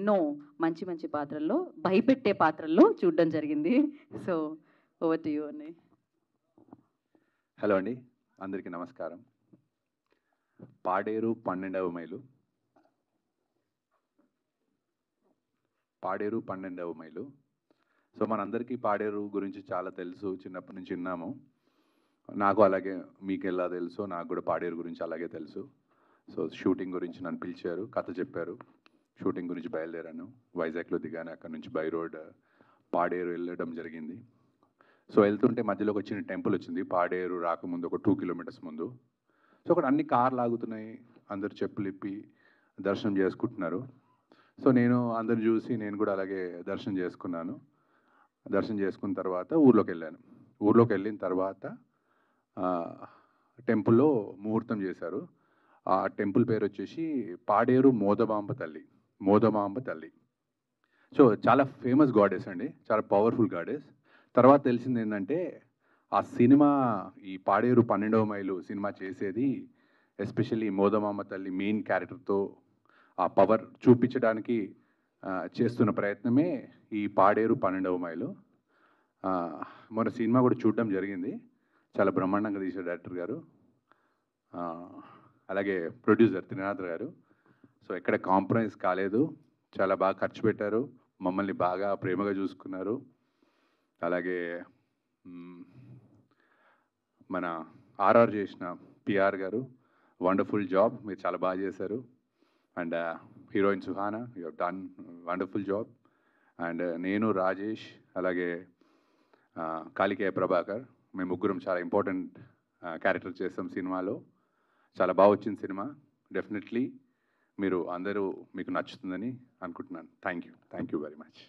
ఎన్నో మంచి మంచి పాత్రల్లో, భయపెట్టే పాత్రల్లో చూడడం జరిగింది. సో ఓవర్ టు యూ అన్నయ్య. హలో అండి, అందరికీ నమస్కారం. పాడేరు 12వ మైలు. పాడేరు 12వ మైలు. సో మనందరికీ పాడేరు గురించి చాలా తెలుసు, చిన్నప్పటి నుంచి విన్నాము. నాకు అలాగే మీకు ఎలా తెలుసో నాకు కూడా పాడేరు గురించి అలాగే తెలుసు. సో షూటింగ్ గురించి నన్ను పిలిచారు, కథ చెప్పారు. షూటింగ్ గురించి బయలుదేరాను. వైజాగ్లో దిగాను, అక్కడ నుంచి బై రోడ్ పాడేరు వెళ్ళడం జరిగింది. సో వెళ్తుంటే మధ్యలో ఒక చిన్న టెంపుల్ వచ్చింది, పాడేరు రాకముందు ఒక 2 కిలోమీటర్స్ ముందు. సో అక్కడ అన్ని కార్లు ఆగుతున్నాయి, అందరు చెప్పులు ఇప్పి దర్శనం చేసుకుంటున్నారు. సో నేను అందరిని చూసి నేను కూడా అలాగే దర్శనం చేసుకున్నాను. దర్శనం చేసుకున్న తర్వాత ఊర్లోకి వెళ్ళాను. ఊర్లోకి వెళ్ళిన తర్వాత టెంపుల్లో ముహూర్తం చేశారు. ఆ టెంపుల్ పేరు వచ్చేసి పాడేరు మోదమాంబ తల్లి. మోదమాంబ తల్లి. సో చాలా ఫేమస్ గాడెస్ అండి, చాలా పవర్ఫుల్ గాడెస్. తర్వాత తెలిసింది ఏంటంటే ఆ సినిమా, ఈ పాడేరు 12వ మైలు సినిమా చేసేది ఎస్పెషల్లీ మోదమాంబ తల్లి మెయిన్ క్యారెక్టర్తో ఆ పవర్ చూపించడానికి చేస్తున్న ప్రయత్నమే ఈ పాడేరు 12వ మైలు. మొన్న సినిమా కూడా చూడడం జరిగింది. చాలా బ్రహ్మాండంగా తీశారు డైరెక్టర్ గారు, అలాగే ప్రొడ్యూసర్ త్రినాథ్ గారు. సో ఎక్కడ కాంప్రమైజ్ కాలేదు, చాలా బాగా ఖర్చు పెట్టారు, మమ్మల్ని బాగా ప్రేమగా చూసుకున్నారు. అలాగే మన ఆర్ఆర్ చేసిన పిఆర్ గారు, వండర్ఫుల్ జాబ్, మీరు చాలా బాగా చేశారు. And heroine Suhana, you have done wonderful job. And నేను, రాజేష్, అలాగే కాళికేయ ప్రభాకర్, మేము ముగ్గురం చాలా ఇంపార్టెంట్ క్యారెక్టర్ చేస్తాం సినిమాలో. చాలా బాగా వచ్చింది సినిమా. డెఫినెట్లీ మీరు అందరూ మీకు నచ్చుతుందని అనుకుంటున్నాను. Thank you very much.